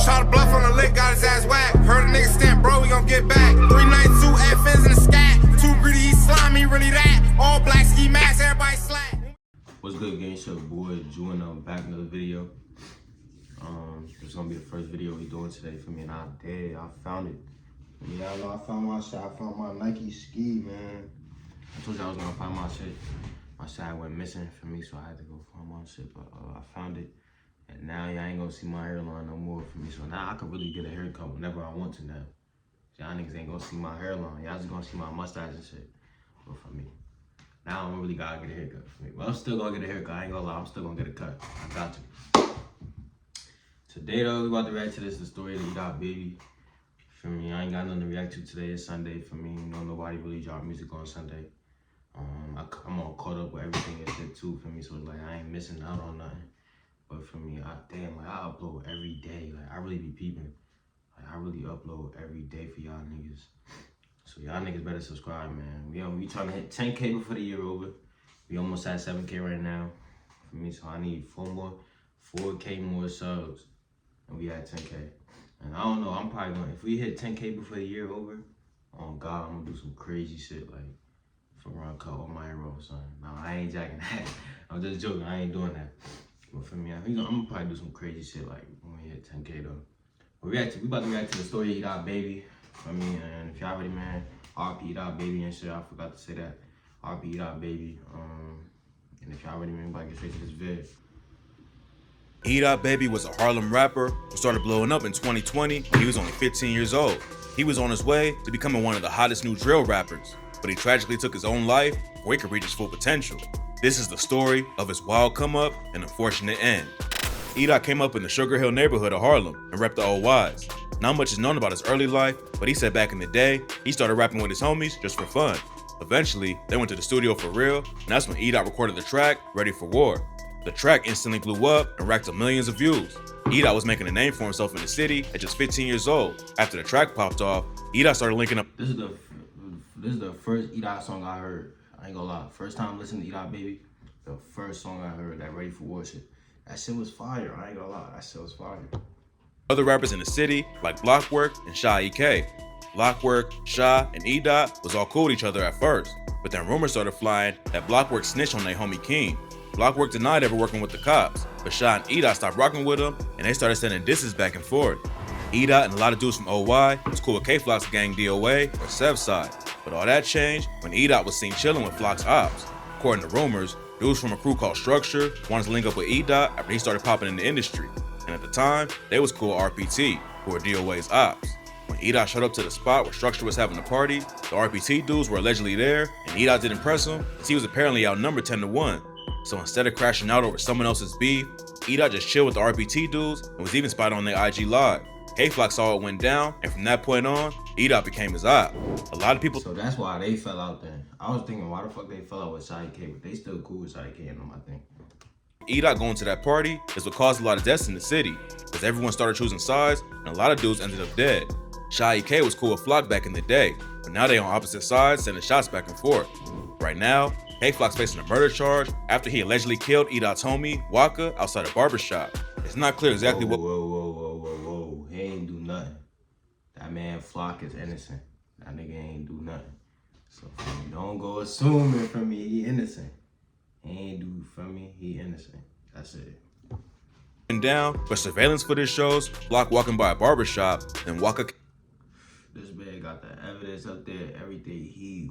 Shot a bluff on the lick, got his ass whacked. Heard a nigga stamp, bro, we gon' get back. 392 FNs in the scat. Too greedy, he slimy, really that. All black ski mask, everybody slack. What's good, gang? It's your boy Juin. Back in another video. This is gonna be the first video we doing today for me, and I found it. Yeah, I know I found my shit. I found my Nike ski, man. I told you I was gonna find my shit. My shit went missing for me, so I had to go find my shit. But I found it, and now y'all ain't gonna see my hairline no more for me. So now I can really get a haircut whenever I want to now. Y'all niggas ain't gonna see my hairline. Y'all just gonna see my mustache and shit. But for me, now I don't really gotta get a haircut for me. But I'm still gonna get a haircut. I ain't gonna lie, I'm still gonna get a cut. I got to. Today though, we about to react to this, the story of Edot, baby. For me, I ain't got nothing to react to today. It's Sunday for me. You know, nobody really drop music on Sunday. I'm all caught up with everything and shit too for me. So it's like I ain't missing out on nothing. But for me, I upload every day. Like I really be peeping. Like I really upload every day for y'all niggas. So y'all niggas better subscribe, man. We trying to hit 10K before the year over. We almost at 7K right now. For me, so I need 4K more subs. And we at 10K. And I don't know, I'm probably gonna, if we hit 10K before the year over, oh God, I'm gonna do some crazy shit like from around cut all my hair off, son. No, I ain't jacking that. I'm just joking, I ain't doing that. But for me, I'm gonna probably do some crazy shit like when we hit 10K though. But we about to react to the story of Edot, baby. For me, and if y'all ready, man, RP Edot, baby and shit. I forgot to say that. RP Edot, baby. And if y'all ready, man, we about to get straight to this vid. Edot Baby was a Harlem rapper who started blowing up in 2020 when he was only 15 years old. He was on his way to becoming one of the hottest new drill rappers, but he tragically took his own life before he could reach his full potential. This is the story of his wild come up and unfortunate end. Edot came up in the Sugar Hill neighborhood of Harlem and repped the OYs. Not much is known about his early life, but he said back in the day, he started rapping with his homies just for fun. Eventually, they went to the studio for real, and that's when Edot recorded the track, Ready for War. The track instantly blew up and racked up millions of views. Edot was making a name for himself in the city at just 15 years old. After the track popped off, Edot started linking up. This is the first Edot song I heard. I ain't gonna lie. First time listening to Edot, baby, the first song I heard, that Ready for War shit. That shit was fire. I ain't gonna lie. That shit was fire. Other rappers in the city like Blockwork and Sha EK. Blockwork, Sha, and Edot was all cool with each other at first, but then rumors started flying that Blockwork snitched on their homie King. Blockwork denied ever working with the cops, but Sha and Edot stopped rocking with him, and they started sending disses back and forth. Edot and a lot of dudes from OY was cool with K-Flock's gang DOA or Sev's side, but all that changed when Edot was seen chilling with Flock's ops. According to rumors, dudes from a crew called Structure wanted to link up with Edot after he started popping in the industry, and at the time, they was cool with RPT, who were DOA's ops. When Edot showed up to the spot where Structure was having a party, the RPT dudes were allegedly there, and Edot didn't press him, as he was apparently outnumbered 10-1. So instead of crashing out over someone else's beef, Edot just chilled with the RPT dudes and was even spotted on their IG live. K-Flock saw it went down, and from that point on, Edot became his op. A lot of people. So that's why they fell out then. I was thinking, why the fuck they fell out with Sha EK, but they still cool with Sha EK and them, I think. Edot going to that party is what caused a lot of deaths in the city, because everyone started choosing sides, and a lot of dudes ended up dead. Sha EK was cool with Flock back in the day, but now they on opposite sides, sending shots back and forth. Right now, K-Flock's facing a murder charge after he allegedly killed Edot's homie, Waka, outside a barbershop. It's not clear exactly Whoa. He ain't do nothing. That man Flock is innocent. That nigga ain't do nothing. So don't go assuming from me he innocent. He ain't do from me, he innocent. That's it. Down, but surveillance footage shows Flock walking by a barbershop, then Waka. This man got the evidence up there, everything. He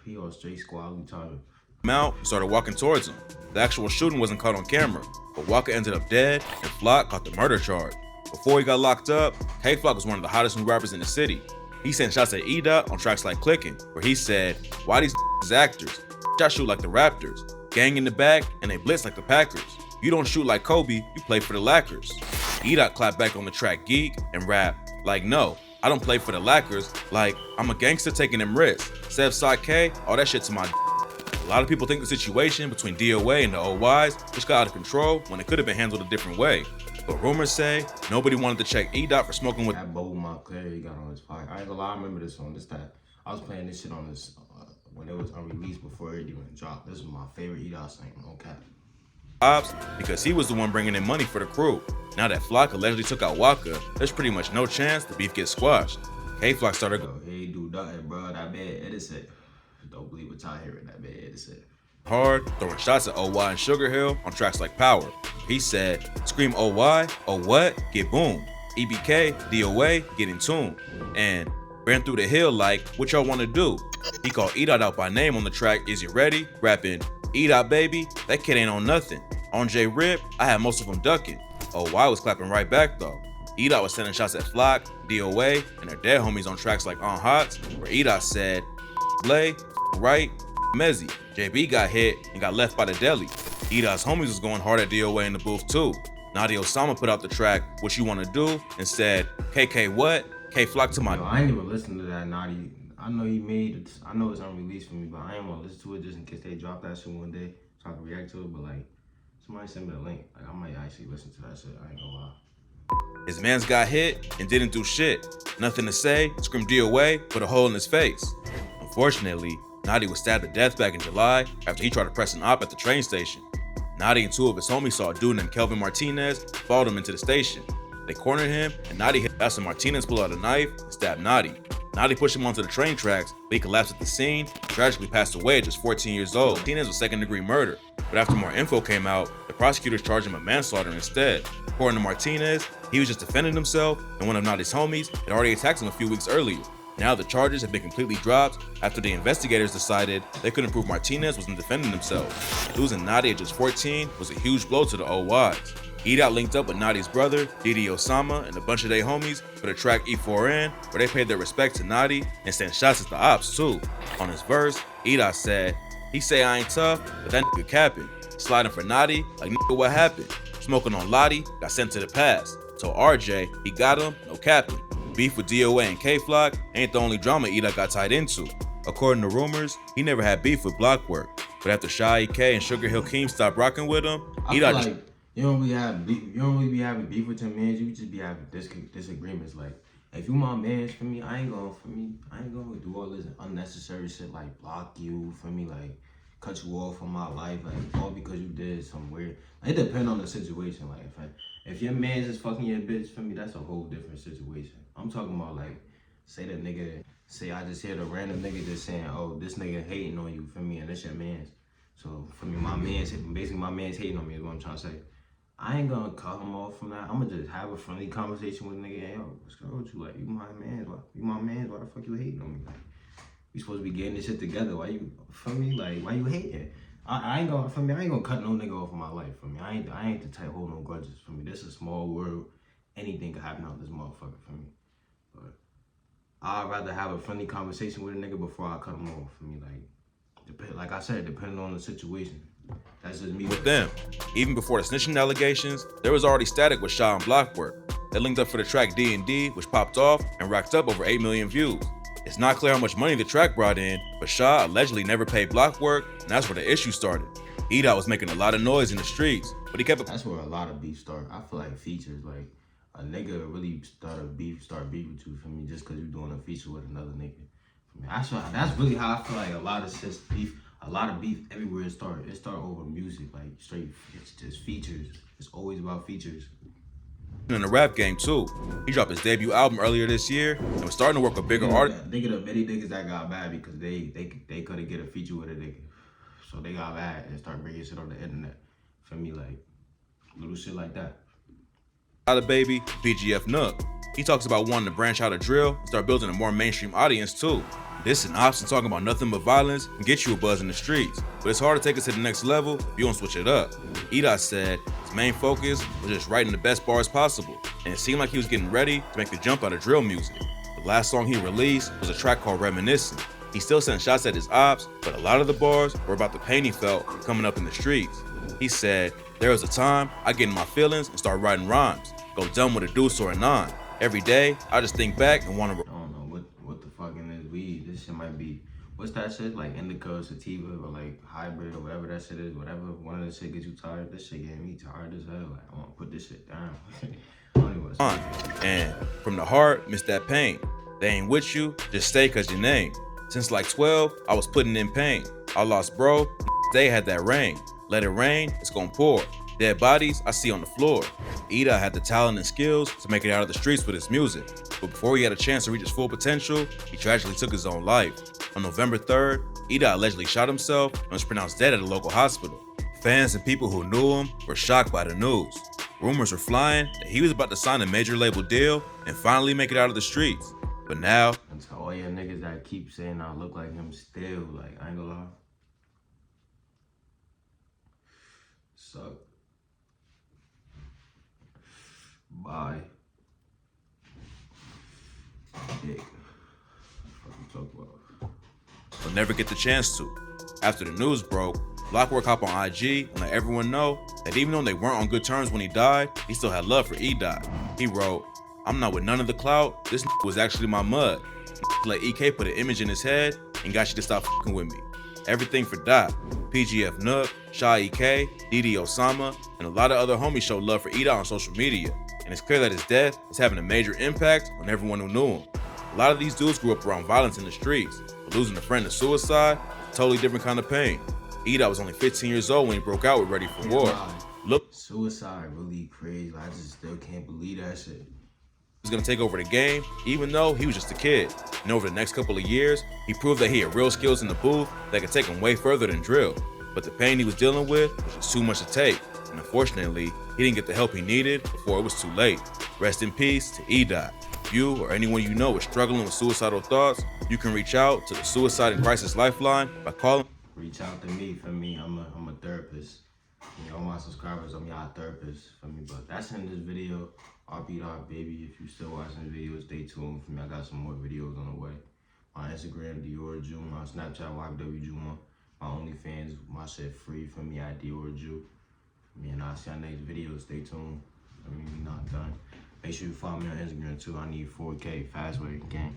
He on straight squad, we talking. Out and started walking towards him. The actual shooting wasn't caught on camera, but Waka ended up dead and Flock caught the murder charge. Before he got locked up, K-Flock was one of the hottest new rappers in the city. He sent shots at Edot on tracks like Clickin', where he said, "Why these actors? I shoot like the Raptors. Gang in the back and they blitz like the Packers. You don't shoot like Kobe, you play for the Lakers." Edot clapped back on the track Geek and rapped, like, "No, I don't play for the Lakers, like, I'm a gangster taking them risks. Sev Side K, all that shit to my." A lot of people think the situation between DOA and the OYs just got out of control when it could have been handled a different way. But rumors say nobody wanted to check Edot for smoking with that Bobo Montclair he got on his pocket. I ain't gonna lie, I remember this song. I was playing this shit on this when it was unreleased before it even dropped. This was my favorite Edot song, no cap. Ops because he was the one bringing in money for the crew. Now that Flock allegedly took out Waka, there's pretty much no chance the beef gets squashed. K-Flock started Yo, he ain't do nothing, bro. That man Edot said. Don't believe what y'all hearing. That man Edot said. hard, throwing shots at OY and Sugar Hill on tracks like Power. He said, scream OY, oh what, get boom. EBK, DOA, get in tune. And ran through the hill like, what y'all wanna do? He called Edot out by name on the track, Is You Ready? Rapping, Edot baby, that kid ain't on nothing. On J Rip, I had most of them ducking. OY was clapping right back though. Edot was sending shots at Flock, DOA, and their dead homies on tracks like On Hots, where Edot said, Lay, right, Mezzy. JB got hit and got left by the deli. Edot's homies was going hard at DOA in the booth too. Nadia Osama put out the track, What You Wanna Do, and said, KK what? K Flock to my... Yo, I ain't even listened to that Naughty. I know he made it. I know it's unreleased for me, but I ain't gonna listen to it just in case they drop that shit one day so I can react to it. But like, somebody send me the link. Like, I might actually listen to that shit. I ain't gonna lie. His mans got hit and didn't do shit. Nothing to say, screamed DOA, put a hole in his face. Unfortunately, Naughty was stabbed to death back in July after he tried to press an op at the train station. Naughty and two of his homies saw a dude named Kelvin Martinez, followed him into the station. They cornered him, and Naughty hit us, and Martinez pulled out a knife and stabbed Naughty. Naughty pushed him onto the train tracks, but he collapsed at the scene and tragically passed away at just 14 years old. Martinez was second-degree murder, but after more info came out, the prosecutors charged him with manslaughter instead. According to Martinez, he was just defending himself, and one of Naughty's homies had already attacked him a few weeks earlier. Now the charges have been completely dropped after the investigators decided they couldn't prove Martinez wasn't defending himself. Losing Naughty at just 14 was a huge blow to the OYs. Edot linked up with Naughty's brother, Didi Osama, and a bunch of their homies for the track E4N, where they paid their respect to Naughty and sent shots at the ops too. On his verse, Edot said, he say I ain't tough, but that nigga capping. Sliding for Naughty, like nigga what happened? Smoking on Lottie, got sent to the past. Told RJ, he got him, no capping. Beef with DOA and K-Flock ain't the only drama Edot got tied into. According to rumors, he never had beef with Blockwork, but after Shy EK and Sugar Hill Keem stopped rocking with him, Edot just... You don't really have beef. You don't really be having beef with your mans. You just be having disagreements. Like, if you my mans for me, I ain't gonna do all this unnecessary shit like block you for me, like cut you off from my life, like all because you did some weird. It depends on the situation. Like, if your mans is fucking your bitch for me, that's a whole different situation. I'm talking about like, say I just hear the random nigga just saying, oh, this nigga hating on you for me, and that's your mans. So for me, my man's hating on me is what I'm trying to say. I ain't gonna cut him off from that. I'm gonna just have a friendly conversation with a nigga. Hey, yo, what's going with you? Like, you my man. Why the fuck you hating on me? Like, we supposed to be getting this shit together. Why you, for me? Like, why you hating? I ain't gonna cut no nigga off of my life. For me, I ain't the type hold no grudges. For me, this is a small world. Anything can happen out this motherfucker for me. But I'd rather have a friendly conversation with a nigga before I cut him off. For me, like I said, depending on the situation. That's just me. With them, even before the snitching allegations, there was already static with Shaw and Blockwork. They linked up for the track D&D, which popped off and racked up over 8 million views. It's not clear how much money the track brought in, but Shaw allegedly never paid Blockwork, and that's where the issue started. Edot was making a lot of noise in the streets, but he kept it. That's where a lot of beef start. I feel like features, like a nigga really start beef with you for me just because you're doing a feature with another nigga. For me, that's really how I feel like a lot of beef everywhere it start over music, like straight, it's just features. It's always about features. In the rap game too. He dropped his debut album earlier this year and was starting to work with bigger artists. Think of the many niggas that got bad because they couldn't get a feature with a nigga. So they got bad and start bringing shit on the internet. For me, like, little shit like that. Baby, BGF Nook. He talks about wanting to branch out of drill and start building a more mainstream audience too. This and Ops and talking about nothing but violence can get you a buzz in the streets, but it's hard to take us to the next level if you don't switch it up. Edot said his main focus was just writing the best bars possible, and it seemed like he was getting ready to make the jump out of drill music. The last song he released was a track called Reminiscent. He still sent shots at his ops, but a lot of the bars were about the pain he felt coming up in the streets. He said, there was a time I get in my feelings and start writing rhymes, go dumb with a deuce or a nine. Every day, I just think back and want to... I don't know what the fucking is weed. This shit might be, what's that shit? Like indica, sativa, or like hybrid, or whatever that shit is. Whatever one of the shit gets you tired. This shit getting me tired as hell. Like, I want to put this shit down. And from the heart, miss that pain. They ain't with you, just stay cause your name. Since like 12, I was putting in pain. I lost bro, they had that rain. Let it rain, it's gonna pour. Dead bodies I see on the floor. Edot had the talent and skills to make it out of the streets with his music, but before he had a chance to reach his full potential, he tragically took his own life. On November 3rd, Edot allegedly shot himself and was pronounced dead at a local hospital. Fans and people who knew him were shocked by the news. Rumors were flying that he was about to sign a major label deal and finally make it out of the streets. But now, And to all your niggas that keep saying I look like him still, like, I ain't gonna lie. Suck. Bye. Dick. What you talk about? will never get the chance to. After the news broke, Blockwork hopped on IG and let everyone know that even though they weren't on good terms when he died, he still had love for Edot. He wrote, "I'm not with none of the clout, this was actually my mud. Let EK put an image in his head and got you to stop fucking with me. Everything for Dot, PGF Nook, Sha EK, Didi Osama, and a lot of other homies showed love for Edot on social media, and it's clear that his death is having a major impact on everyone who knew him. A lot of these dudes grew up around violence in the streets, but losing a friend to suicide, a totally different kind of pain. Edot was only 15 years old when he broke out with Ready for War. Look, Suicide really crazy. I just still can't believe that shit. was gonna take over the game, even though he was just a kid. And over the next couple of years, he proved that he had real skills in the booth that could take him way further than drill. But the pain he was dealing with was just too much to take. And unfortunately, he didn't get the help he needed before it was too late. Rest in peace to Edot. If you or anyone you know is struggling with suicidal thoughts, you can reach out to the Suicide and Crisis Lifeline by calling. Reach out to me for me. I'm a therapist. You know, all my subscribers, I'm y'all therapist for me. But that's in this video. RP baby. If you still watching the video, stay tuned for me. I got some more videos on the way. My Instagram, Dior Jew. My Snapchat, YWJu1. My Onlyfans, my shit free for me at Dior Jew. And I'll see y'all next video. Stay tuned. I mean, we not done. Make sure you follow me on Instagram too. I need 4K. Fast way gang.